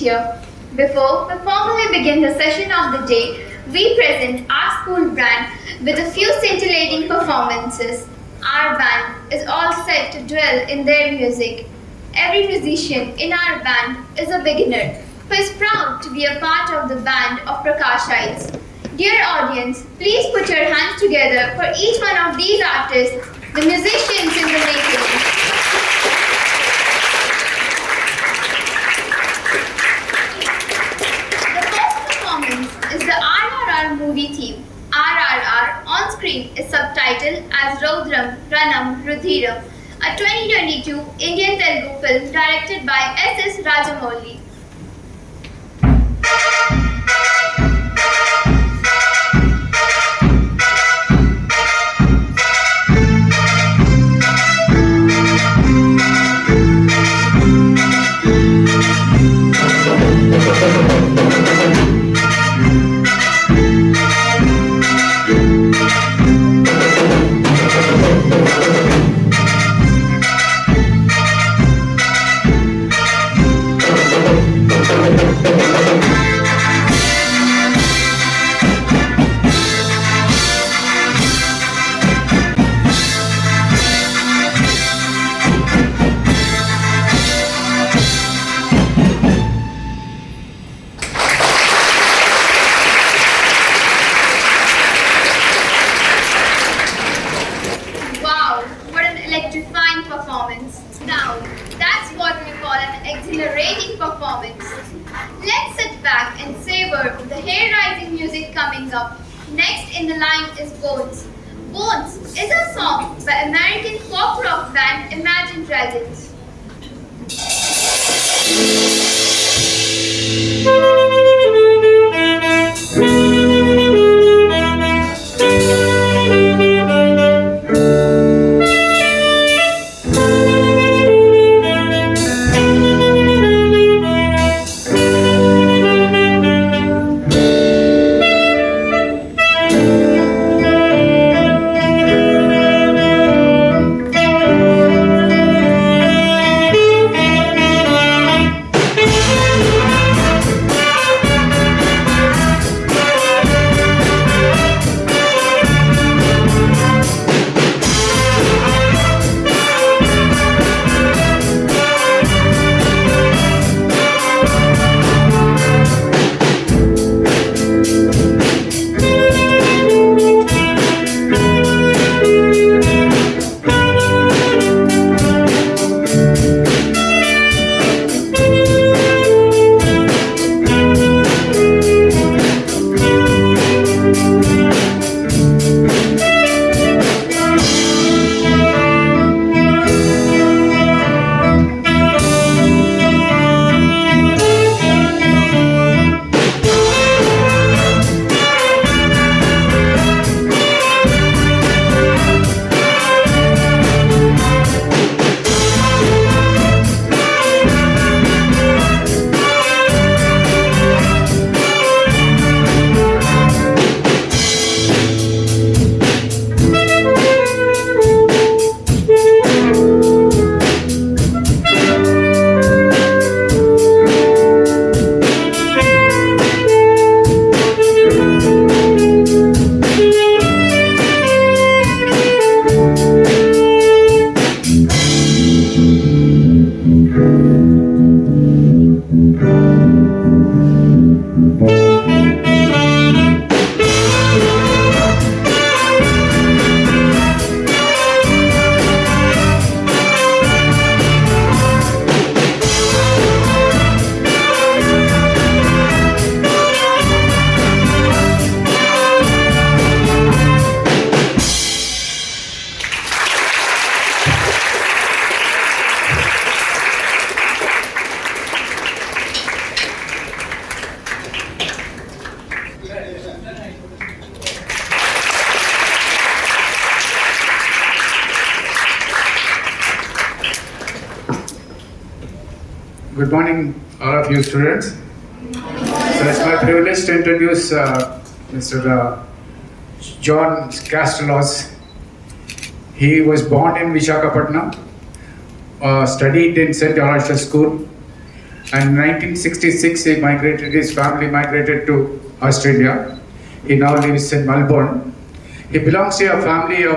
here. Before we formally begin the session of the day, we present our school band with a few scintillating performances. Our band is all set to dwell in their music. Every musician in our band is a beginner who is proud to be a part of the band of Prakashites. Dear audience, please put your hands together for each one of these artists, the musicians in the making. Is the RRR movie theme. RRR on screen is subtitled as Rodram Ranam Rudhiram, a 2022 Indian Telugu film directed by S.S. Rajamouli. Electrifying performance. Now, that's what we call an exhilarating performance. Let's sit back and savor the hair-raising music coming up. Next in the line is Bones. Bones is a song by American folk rock band Imagine Dragons. Good morning, all of you students. So it's my privilege to introduce Mr. John Castellas. He was born in Visakhapatnam, studied in St. Aloysius School, and in 1966 his family migrated to Australia. He now lives in Melbourne. He belongs to a family of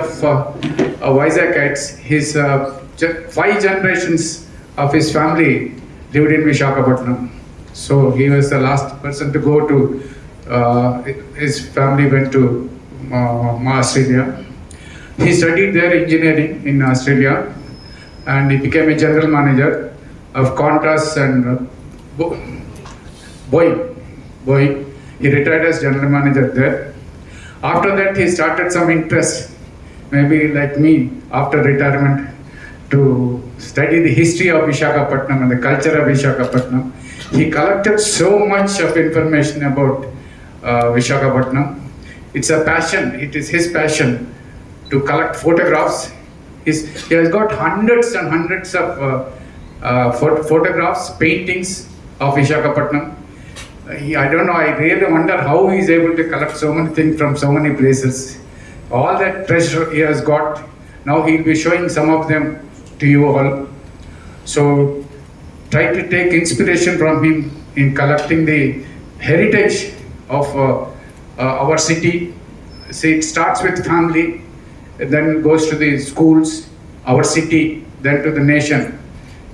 Visagites. His 5 generations of his family lived in Visakhapatnam. So he was the last person to go to, his family went to Australia. He studied there engineering in Australia, and he became a general manager of Qantas and Boeing. He retired as general manager there. After that, he started some interest, maybe like me, after retirement, to study the history of Visakhapatnam and the culture of Visakhapatnam. He collected so much of information about Visakhapatnam. It's a passion, it is his passion to collect photographs. He has got hundreds and hundreds of photographs, paintings of Visakhapatnam. I don't know, I really wonder how he is able to collect so many things from so many places. All that treasure he has got, now he will be showing some of them to you all. So try to take inspiration from him in collecting the heritage of our city. See, it starts with family, then goes to the schools, our city, then to the nation.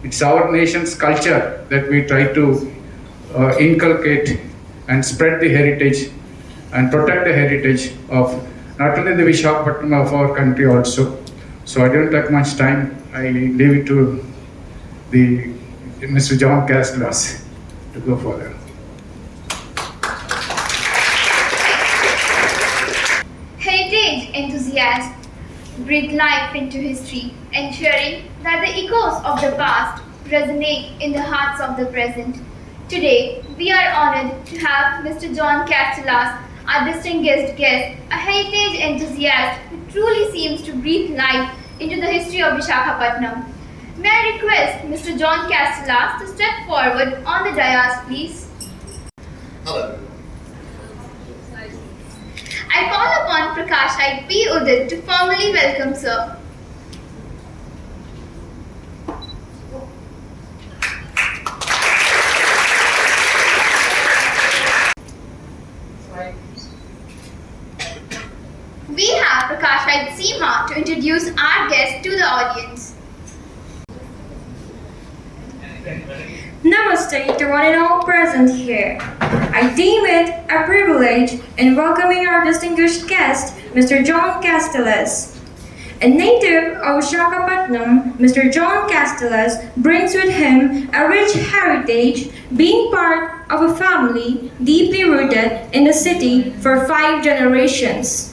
It's our nation's culture that we try to inculcate and spread the heritage and protect the heritage of not only the Visakhapatnam of our country also. So I don't take much time. I leave it to the Mr. John Castellas to go further. Heritage enthusiasts breathe life into history, ensuring that the echoes of the past resonate in the hearts of the present. Today, we are honored to have Mr. John Castellas, our distinguished guest, a heritage enthusiast who truly seems to breathe life into the history of Visakhapatnam. May I request Mr. John Castellas to step forward on the dais, please? Hello. I call upon Prakash P. Udit to formally welcome sir. We have Prakash Seema to introduce our guest to the audience. Namaste to one and all present here. I deem it a privilege in welcoming our distinguished guest, Mr. John Castellas. A native of Visakhapatnam, Mr. John Castellas brings with him a rich heritage, being part of a family deeply rooted in the city for 5 generations.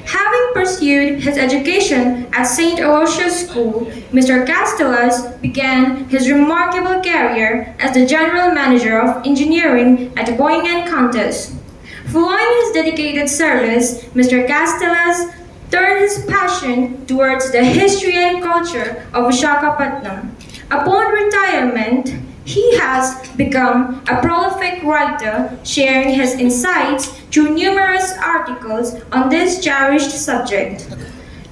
Having pursued his education at St. Aloysius School, Mr. Castellas began his remarkable career as the General Manager of Engineering at Boeing and Qantas. Following his dedicated service, Mr. Castellas turned his passion towards the history and culture of Visakhapatnam. Upon retirement, he has become a prolific writer, sharing his insights through numerous articles on this cherished subject.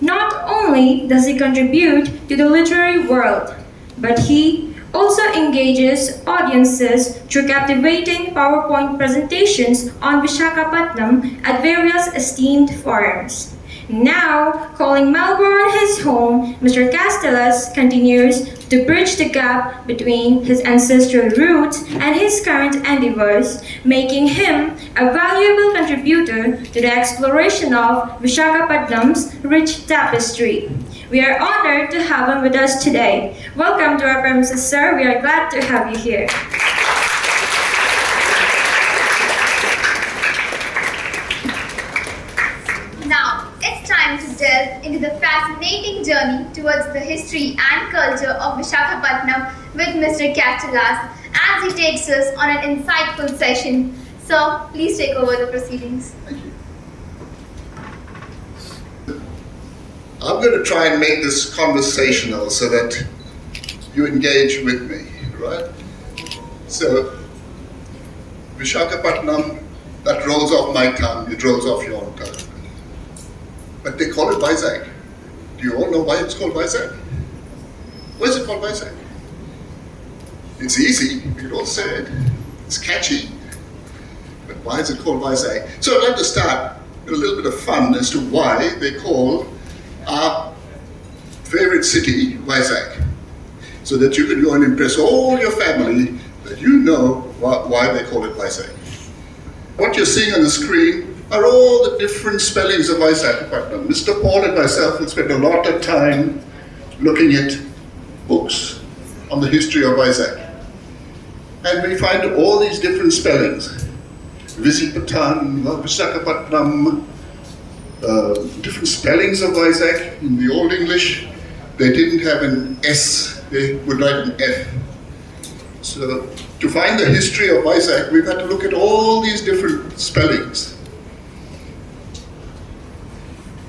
Not only does he contribute to the literary world, but he also engages audiences through captivating PowerPoint presentations on Visakhapatnam at various esteemed forums. Now, calling Melbourne his home, Mr. Castellas continues to bridge the gap between his ancestral roots and his current endeavors, making him a valuable contributor to the exploration of Visakhapatnam's rich tapestry. We are honored to have him with us today. Welcome to our premises, sir. We are glad to have you here. Now, it's time to delve into the fascinating journey towards the history and culture of Visakhapatnam with Mr. Castellas as he takes us on an insightful session. Sir, please take over the proceedings. I'm going to try and make this conversational so that you engage with me, right? So, Visakhapatnam, that rolls off my tongue, it rolls off your tongue. But they call it Vizag. Do you all know why it's called Vizag? Why is it called Vizag? It's easy, we can all say it. It's catchy. But why is it called Vizag? So I'd like to start with a little bit of fun as to why they call our favorite city Vizag. So that you can go and impress all your family that you know why they call it Vizag. What you're seeing on the screen are all the different spellings of Visakhapatnam. Mr. Paul and myself will spend a lot of time looking at books on the history of Vizag. And we find all these different spellings. Visakhapatnam, different spellings of Vizag. In the Old English, they didn't have an S, they would write an F. So to find the history of Vizag, we've had to look at all these different spellings.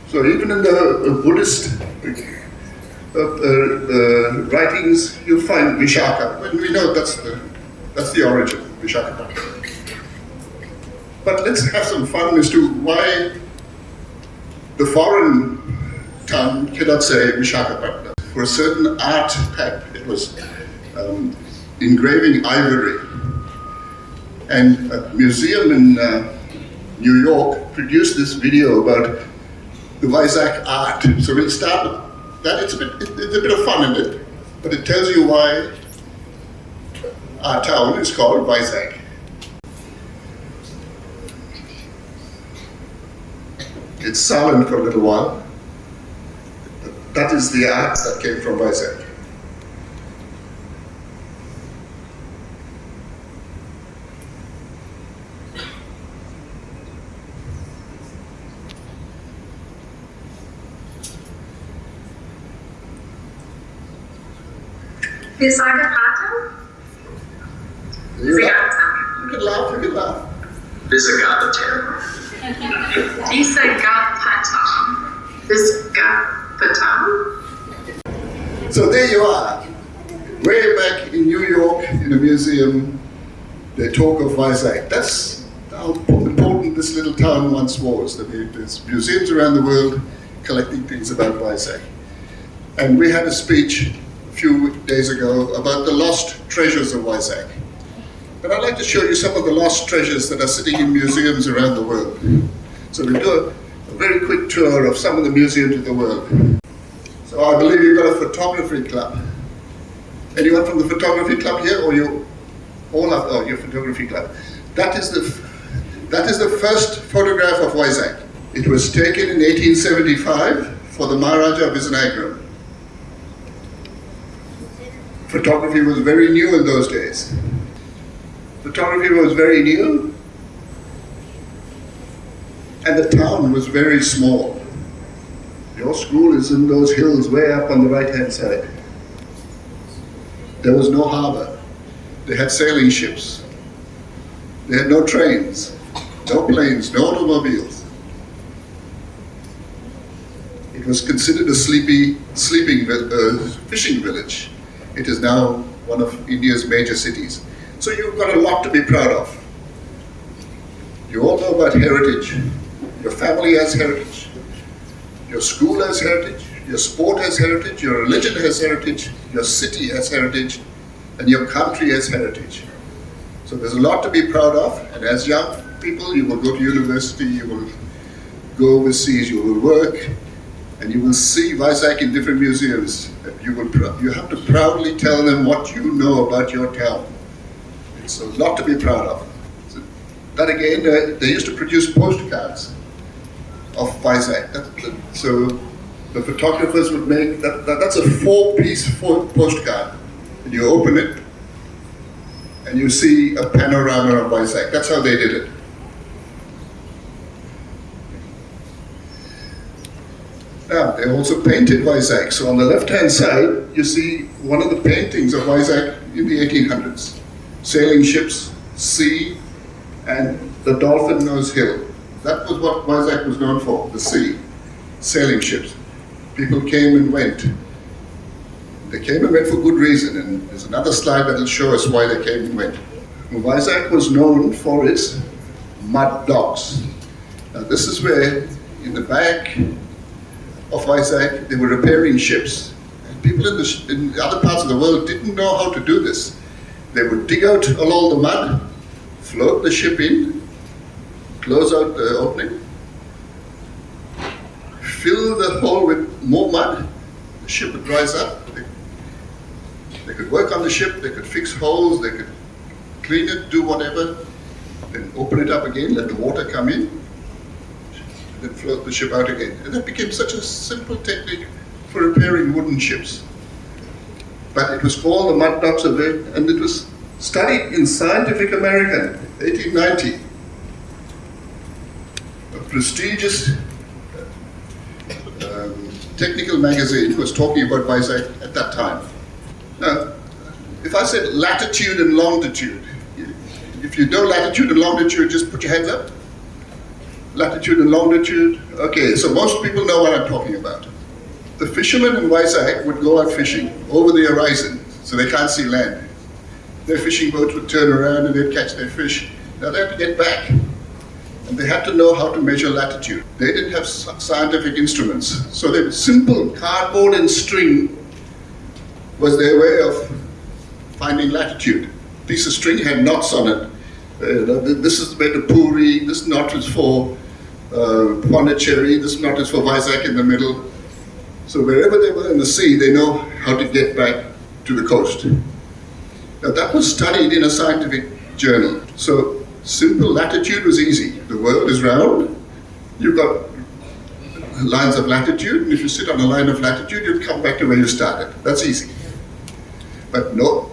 So even in the Buddhist writings, you'll find Vishaka. And we know that's the origin, Visakhapatnam. But let's have some fun as to why the foreign tongue cannot say Visakhapatnam. For a certain art type, it was engraving ivory. And a museum in New York produced this video about the Vizag art. So we'll start with that. It's a bit of fun in it, but it tells you why our town is called Vizag. It's silent for a little while. That is the art that came from Vizag. Visakhapatnam? You can laugh, you can laugh. Visakhapatnam. Visakhapatnam. So there you are. Way back in New York, in a museum, they talk of Vizag. That's how important this little town once was. There's museums around the world collecting things about Vizag. And we had a speech a few days ago about the lost treasures of Vizag. And I'd like to show you some of the lost treasures that are sitting in museums around the world. So we'll do a very quick tour of some of the museums in the world. So I believe you've got a photography club. Anyone from the photography club here, or you all have? Oh, your photography club. That is the first photograph of Vizag. It was taken in 1875 for the Maharaja of Visakhapatnam. Photography was very new in those days. Photography was very new, and the town was very small. Your school is in those hills way up on the right-hand side. There was no harbor. They had sailing ships. They had no trains, no planes, no automobiles. It was considered a fishing village. It is now one of India's major cities. So you've got a lot to be proud of. You all know about heritage. Your family has heritage. Your school has heritage. Your sport has heritage. Your religion has heritage. Your city has heritage. And your country has heritage. So there's a lot to be proud of. And as young people, you will go to university, you will go overseas, you will work, and you will see Vizag in different museums. You have to proudly tell them what you know about your town. It's a lot to be proud of. So that again, they used to produce postcards of Vizag. So the photographers would make, that's a 4-piece postcard. And you open it, and you see a panorama of Vizag. That's how they did it. Now, they also painted Vizag. So on the left-hand side, you see one of the paintings of Vizag in the 1800s. Sailing ships, sea, and the Dolphin Nose Hill. That was what Vizag was known for, the sea, sailing ships. People came and went. They came and went for good reason, and there's another slide that will show us why they came and went. Vizag was known for its mud docks. Now this is where, in the back of Vizag, they were repairing ships. And people in other parts of the world didn't know how to do this. They would dig out all the mud, float the ship in, close out the opening, fill the hole with more mud, the ship would rise up. They could work on the ship, they could fix holes, they could clean it, do whatever, then open it up again, let the water come in, then float the ship out again. And that became such a simple technique for repairing wooden ships. But it was called the mud docks of it, and it was studied in Scientific American, 1890. A prestigious technical magazine was talking about Vizag at that time. Now, if I said latitude and longitude, if you know latitude and longitude, just put your hands up. Latitude and longitude. Okay, so most people know what I'm talking about. The fishermen in Vizag would go out fishing over the horizon, so they can't see land. Their fishing boats would turn around and they'd catch their fish. Now they had to get back, and they had to know how to measure latitude. They didn't have scientific instruments, so the simple cardboard and string was their way of finding latitude. Piece of string had knots on it. This is made of puri, this knot is for Pondicherry, this knot is for Vizag in the middle. So wherever they were in the sea, they know how to get back to the coast. Now that was studied in a scientific journal. So simple latitude was easy. The world is round, you've got lines of latitude, and if you sit on a line of latitude, you'd come back to where you started. That's easy. But no,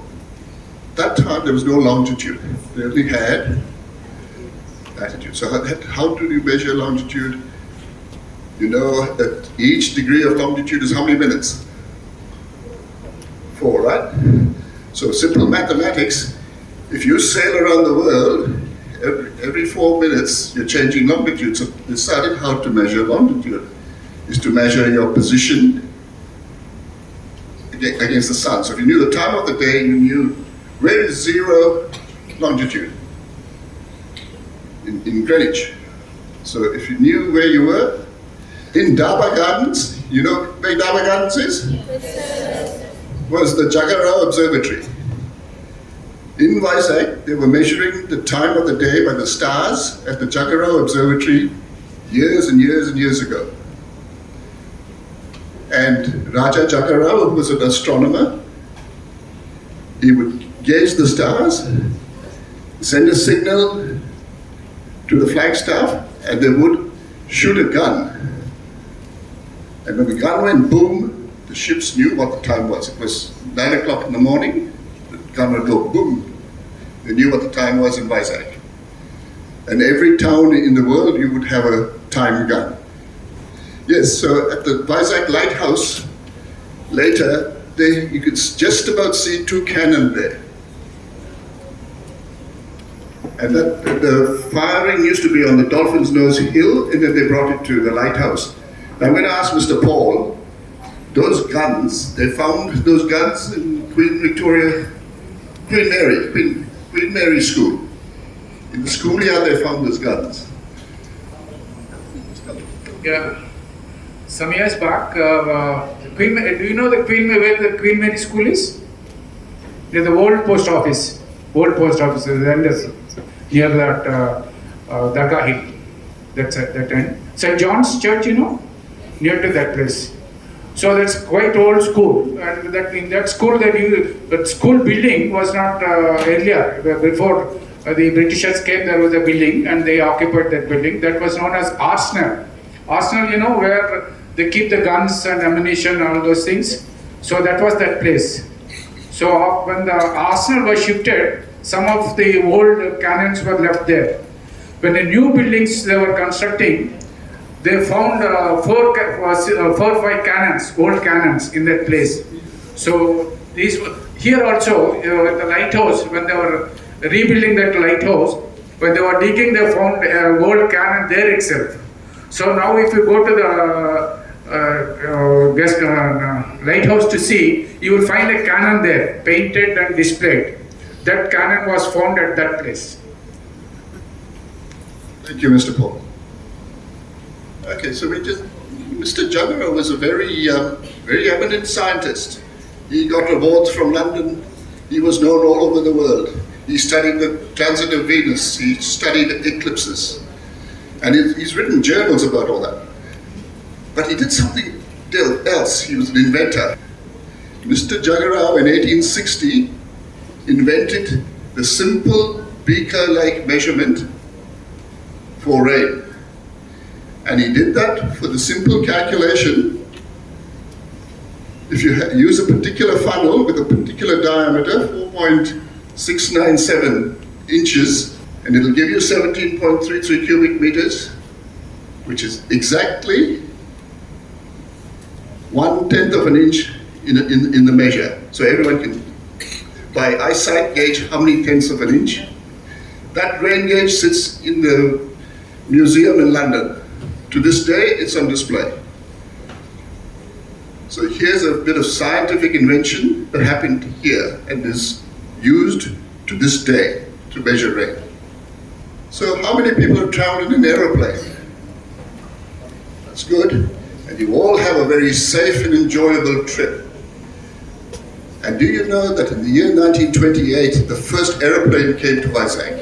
that time there was no longitude. They only had latitude. So how do you measure longitude? You know that each degree of longitude is how many minutes? 4, right? So simple mathematics, if you sail around the world, every 4 minutes you're changing longitude. So they decided how to measure longitude is to measure your position against the sun. So if you knew the time of the day, you knew where is 0 longitude in Greenwich. So if you knew where you were, in Daba Gardens, you know where Daba Gardens is? Was the Jagarao Observatory. In Vizag, they were measuring the time of the day by the stars at the Jagarao Observatory years and years and years ago. And Raja Jagarao, who was an astronomer, he would gauge the stars, send a signal to the flagstaff, and they would shoot a gun. And when the gun went boom, the ships knew what the time was. It was 9 o'clock in the morning, the gun would go boom. They knew what the time was in Vizag. And every town in the world, you would have a time gun. Yes, so at the Vizag Lighthouse, later, you could just about see 2 cannon there. And the firing used to be on the Dolphin's Nose Hill, and then they brought it to the lighthouse. I'm going to ask Mr. Paul, those guns, they found those guns in Queen Mary School. In the schoolyard they found those guns. Yeah. Some years back, do you know where the Queen Mary School is? Near the old post office. Old post office is near that Dargah Hill. That's at that end. St. John's Church, you know, near to that place. So that's quite old school, and in that school that school building was not earlier. Before the Britishers came, there was a building, and they occupied that building. That was known as Arsenal. Arsenal, you know, where they keep the guns and ammunition and all those things. So that was that place. So when the Arsenal was shifted, some of the old cannons were left there. When the new buildings they were constructing, they found 4 or 5 cannons, old cannons in that place. So these here also at the lighthouse, when they were rebuilding that lighthouse, when they were digging, they found old cannon there itself. So now if you go to lighthouse to see, you will find a cannon there, painted and displayed. That cannon was found at that place. Thank you, Mr. Paul. Okay, so Mr. Juggera was a very eminent scientist. He got awards from London. He was known all over the world. He studied the transit of Venus. He studied eclipses. And he's written journals about all that. But he did something else. He was an inventor. Mr. Juggera in 1860 invented the simple beaker-like measurement for rain. And he did that for the simple calculation. If you use a particular funnel with a particular diameter, 4.697 inches, and it'll give you 17.33 cubic meters, which is exactly 1/10 of an inch in the measure. So everyone can, by eyesight, gauge how many tenths of an inch. That rain gauge sits in the museum in London. To this day, it's on display. So here's a bit of scientific invention that happened here and is used to this day to measure rain. So how many people have traveled in an aeroplane? That's good. And you all have a very safe and enjoyable trip. And do you know that in the year 1928, the first aeroplane came to Vizag?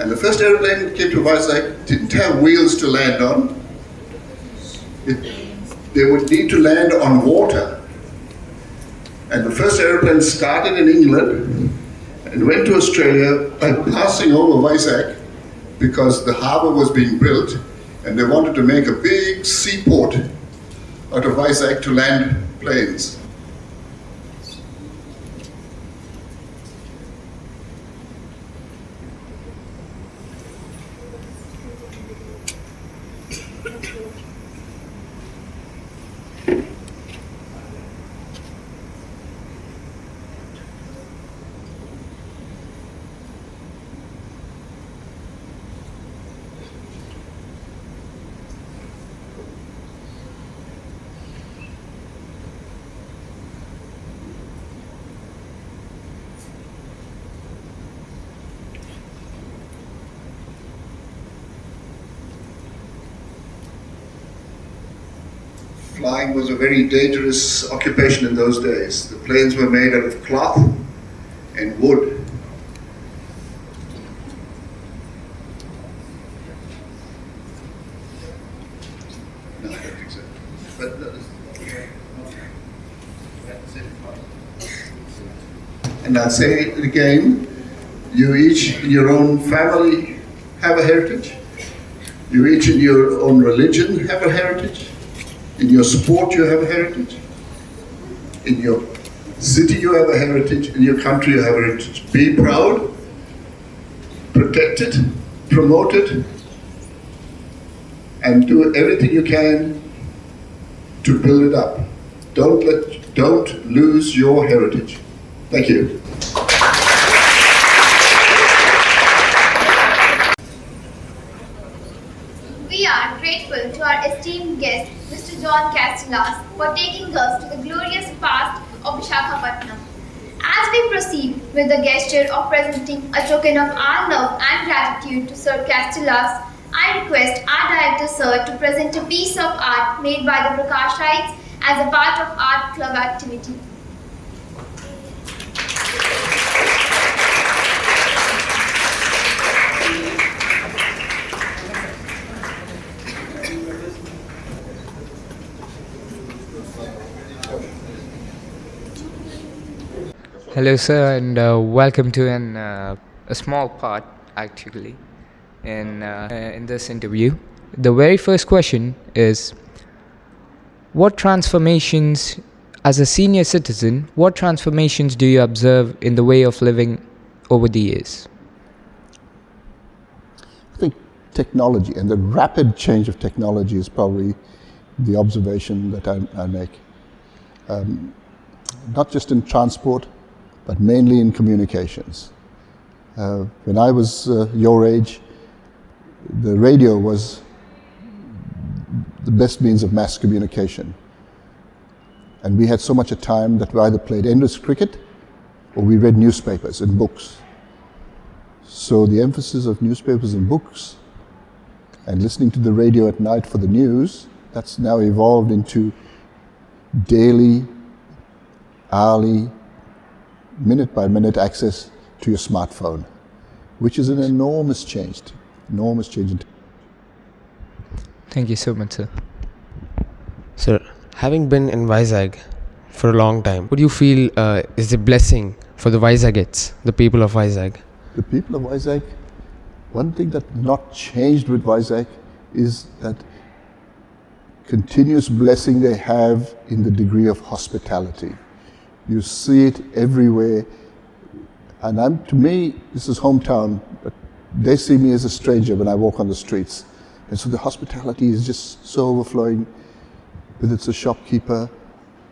And the first aeroplane that came to Vizag didn't have wheels to land on. They would need to land on water. And the first aeroplane started in England and went to Australia by passing over Vizag because the harbour was being built and they wanted to make a big seaport out of Vizag to land planes. Flying was a very dangerous occupation in those days. The planes were made out of cloth and wood. No, I don't think so. But and I'll say it again, you each in your own family have a heritage. You each in your own religion have a heritage. In your sport, you have a heritage. In your city, you have a heritage. In your country, you have a heritage. Be proud, protect it, promote it, and do everything you can to build it up. Don't lose your heritage. Thank you. We are grateful to our esteemed guest, Mr. John Castellas, for taking us to the glorious past of Visakhapatnam. As we proceed with the gesture of presenting a token of our love and gratitude to Sir Castellas, I request our director, sir, to present a piece of art made by the Prakashites as a part of art club activity. Hello, sir, and welcome to a small part, actually, in this interview. The very first question is, what transformations, as a senior citizen, what transformations do you observe in the way of living over the years? I think technology and the rapid change of technology is probably the observation that I make. Not just in transport, but mainly in communications. When I was your age, the radio was the best means of mass communication. And we had so much time that we either played endless cricket or we read newspapers and books. So the emphasis of newspapers and books and listening to the radio at night for the news, that's now evolved into daily, hourly, minute-by-minute access to your smartphone, which is an enormous change. Thank you so much, sir. Sir, having been in Vizag for a long time, what do you feel is the blessing for the Vizagites, the people of Vizag? The people of Vizag, one thing that not changed with Vizag is that continuous blessing they have in the degree of hospitality. You see it everywhere. And to me, this is hometown, but they see me as a stranger when I walk on the streets. And so the hospitality is just so overflowing, whether it's a shopkeeper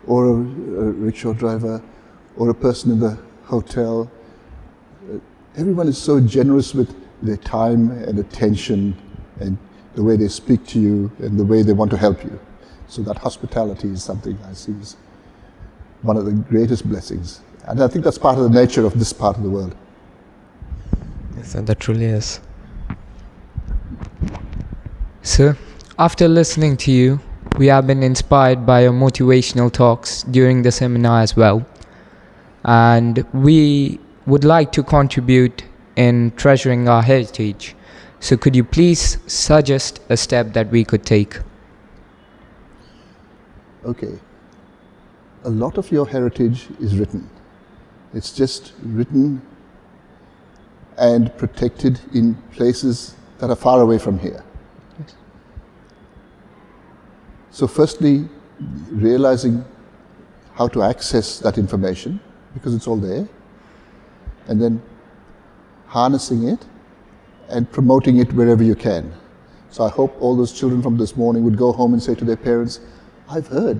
or a rickshaw driver or a person in the hotel. Everyone is so generous with their time and attention and the way they speak to you and the way they want to help you. So that hospitality is something I see as one of the greatest blessings. And I think that's part of the nature of this part of the world. Yes, that truly is. Sir, after listening to you, we have been inspired by your motivational talks during the seminar as well. And we would like to contribute in treasuring our heritage. So could you please suggest a step that we could take? Okay. A lot of your heritage is written. It's just written and protected in places that are far away from here. Yes. So firstly, realizing how to access that information, because it's all there, and then harnessing it and promoting it wherever you can. So I hope all those children from this morning would go home and say to their parents, I've heard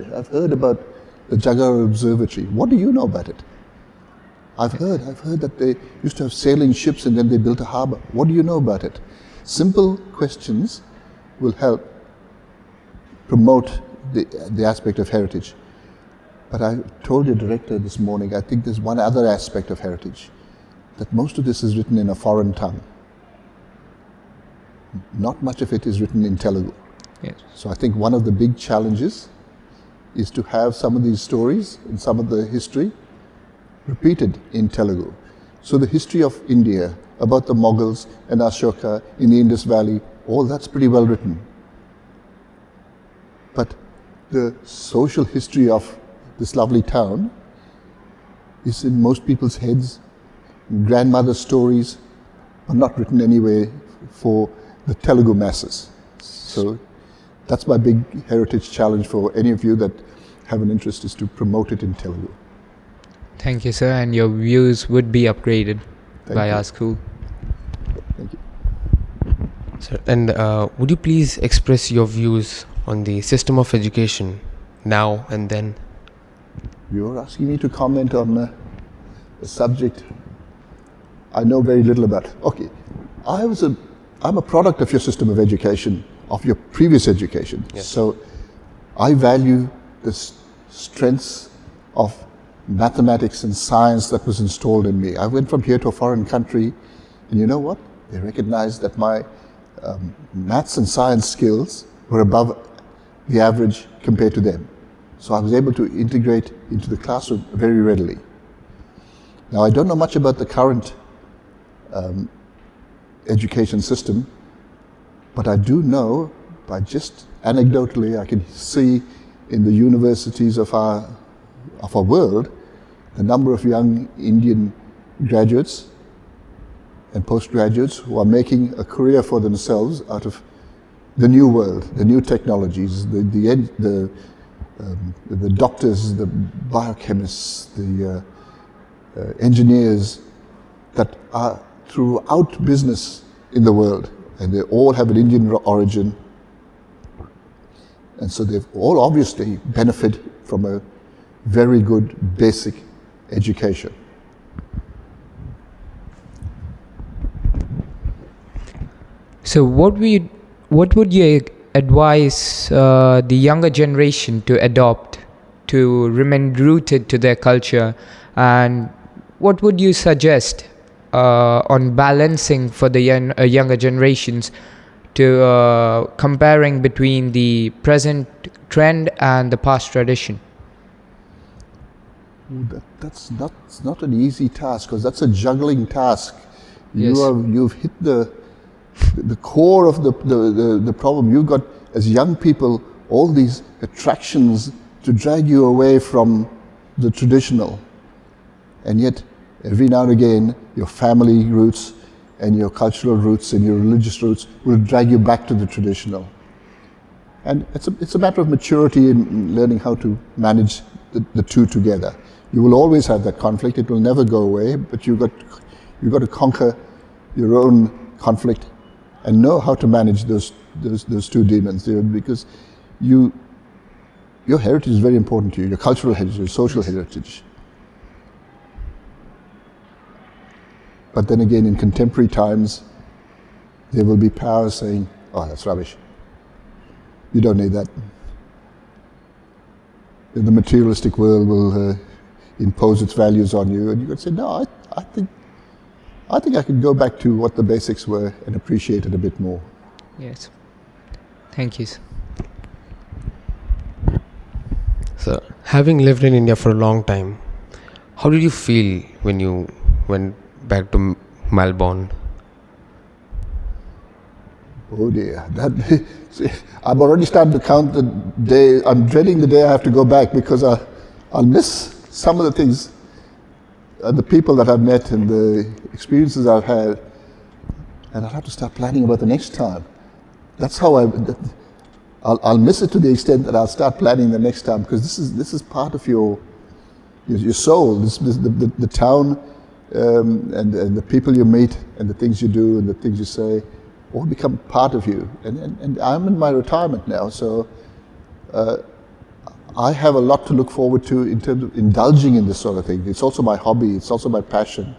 about the Jagar Observatory. What do you know about it? I've heard that they used to have sailing ships and then they built a harbor. What do you know about it? Simple questions will help promote the aspect of heritage. But I told your director this morning, I think there's one other aspect of heritage, that most of this is written in a foreign tongue. Not much of it is written in Telugu. Yes. So I think one of the big challenges is to have some of these stories and some of the history repeated in Telugu. So the history of India, about the Mughals and Ashoka in the Indus Valley, all that's pretty well written. But the social history of this lovely town is in most people's heads. Grandmother's stories are not written anyway for the Telugu masses. So that's my big heritage challenge for any of you that have an interest, is to promote it in Telugu. Thank you, sir, and your views would be upgraded by our school. Thank you. Sir, and would you please express your views on the system of education now and then? You're asking me to comment on a subject I know very little about. Okay, I'm a product of your system of education, of your previous education. Yes. So I value the strengths of mathematics and science that was installed in me. I went from here to a foreign country, and you know what? They recognized that my maths and science skills were above the average compared to them. So I was able to integrate into the classroom very readily. Now, I don't know much about the current education system, but I do know, by just anecdotally, I can see in the universities of our world, the number of young Indian graduates and postgraduates who are making a career for themselves out of the new world, the new technologies, the doctors, the biochemists, the engineers that are throughout business in the world, and they all have an Indian origin, and so they've all obviously benefit from a very good basic education. So what would advise the younger generation to adopt, to remain rooted to their culture, and what would you suggest on balancing for the younger generations to comparing between the present trend and the past tradition? That's not an easy task, because that's a juggling task. Yes. You've hit the core of the problem. You've got, as young people, all these attractions to drag you away from the traditional, and yet every now and again your family roots and your cultural roots and your religious roots will drag you back to the traditional. And it's a matter of maturity in learning how to manage the two together. You will always have that conflict. It will never go away, but you've got to conquer your own conflict and know how to manage those two demons, because your heritage is very important to you, your cultural heritage, your social heritage. But then again, in contemporary times, there will be powers saying, "Oh, that's rubbish. You don't need that." The materialistic world will impose its values on you, and you've got to say, "No, I think I could go back to what the basics were and appreciate it a bit more." Yes. Thank you, sir. So, having lived in India for a long time, how did you feel when you went back to Melbourne? Oh dear, I've already started to count the day. I'm dreading the day I have to go back, because I'll miss some of the things, the people that I've met and the experiences I've had, and I'll have to start planning about the next time. That's how I'll miss it, to the extent that I'll start planning the next time, because this is part of your soul. The town and the people you meet and the things you do and the things you say all become part of you. And I'm in my retirement now, so I have a lot to look forward to in terms of indulging in this sort of thing. It's also my hobby, it's also my passion.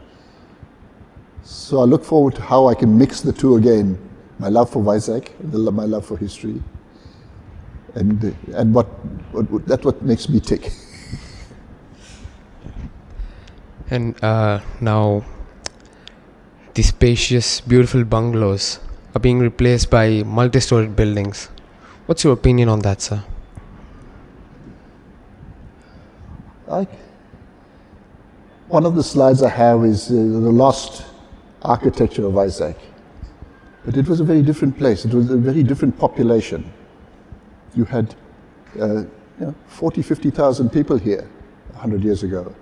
So I look forward to how I can mix the two again, my love for Vizag, my love for history, and that's what makes me tick. And now, the spacious, beautiful bungalows are being replaced by multi-storied buildings. What's your opinion on that, sir? One of the slides I have is the lost architecture of Vizag. But it was a very different place. It was a very different population. You had 40, 50,000 people here 100 years ago.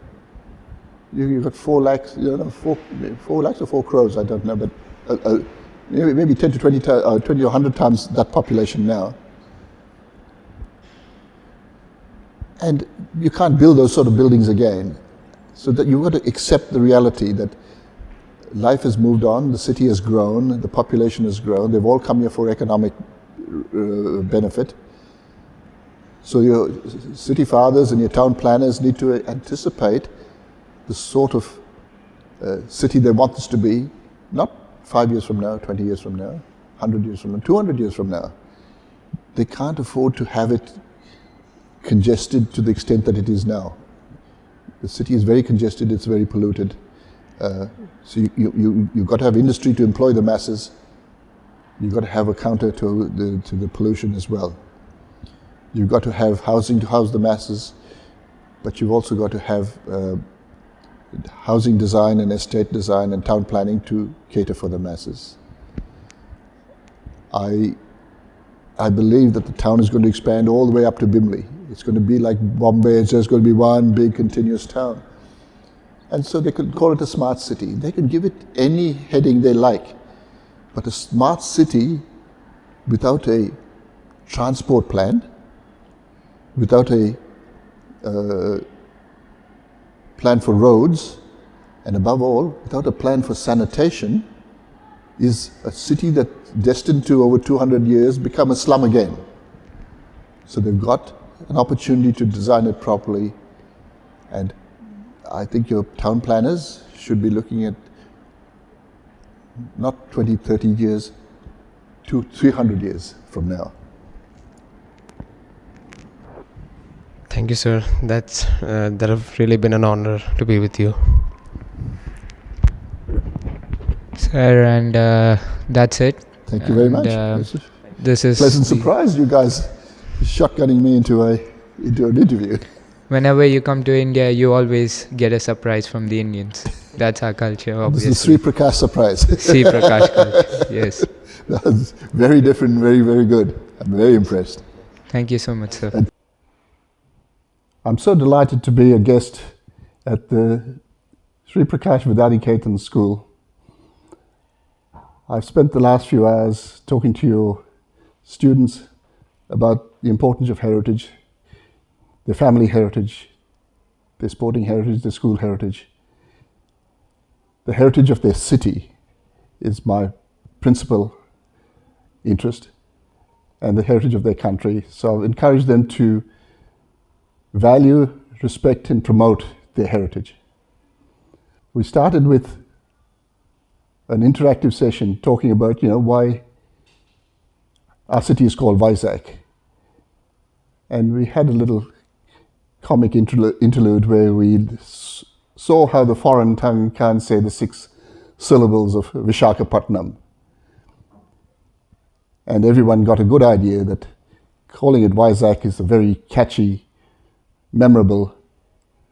You got 4 lakhs, 4 lakhs or 4 crores, I don't know, but maybe 10 to 20 or 100 times that population now. And you can't build those sort of buildings again. So that you've got to accept the reality that life has moved on, the city has grown, the population has grown, they've all come here for economic benefit. So your city fathers and your town planners need to anticipate the sort of city they want this to be, not 5 years from now, 20 years from now, 100 years from now, 200 years from now. They can't afford to have it congested to the extent that it is now. The city is very congested, it's very polluted. So you've got to have industry to employ the masses. You've got to have a counter to the pollution as well. You've got to have housing to house the masses, but you've also got to have housing design and estate design and town planning to cater for the masses. I believe that the town is going to expand all the way up to Bimli. It's going to be like Bombay. It's just going to be one big continuous town. And so they could call it a smart city. They can give it any heading they like. But a smart city without a transport plan, without a plan for roads, and above all, without a plan for sanitation, is a city that's destined to, over 200 years, become a slum again. So they've got an opportunity to design it properly, and I think your town planners should be looking at not 20, 30 years, to 300 years from now. Thank you, sir. That have really been an honor to be with you. Sir, and that's it. Thank you very And, much. This is Pleasant the- surprise, you guys shotgunning me into an interview. Whenever you come to India, you always get a surprise from the Indians. That's our culture, This is obviously. the Sri Prakash surprise. Sri Prakash culture. Yes. That's very different, very, very good. I'm very impressed. Thank you so much, sir. I'm so delighted to be a guest at the Sri Prakash Vidyaniketan school. I've spent the last few hours talking to your students about the importance of heritage, their family heritage, their sporting heritage, their school heritage. The heritage of their city is my principal interest, and the heritage of their country. So I've encouraged them to value, respect, and promote their heritage. We started with an interactive session talking about, why our city is called Vizag. And we had a little comic interlude where we saw how the foreign tongue can't say the 6 syllables of Visakhapatnam. And everyone got a good idea that calling it Vizag is a very catchy, memorable,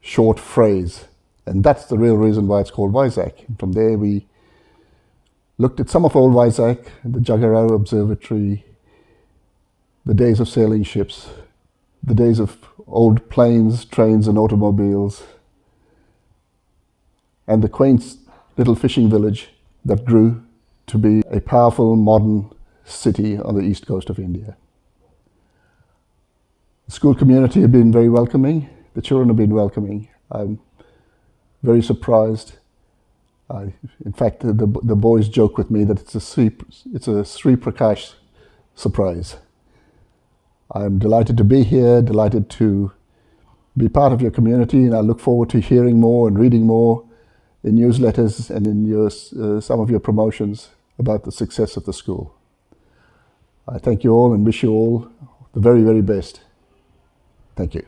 short phrase. And that's the real reason why it's called Vizag. And from there we looked at some of old Vizag, the Jagarao Observatory, the days of sailing ships, the days of old planes, trains and automobiles, and the quaint little fishing village that grew to be a powerful modern city on the east coast of India. The school community have been very welcoming. The children have been welcoming. I'm very surprised. In fact, the boys joke with me that it's a Sri Prakash surprise. I'm delighted to be here, delighted to be part of your community, and I look forward to hearing more and reading more in newsletters and in some of your promotions about the success of the school. I thank you all and wish you all the very, very best. Thank you.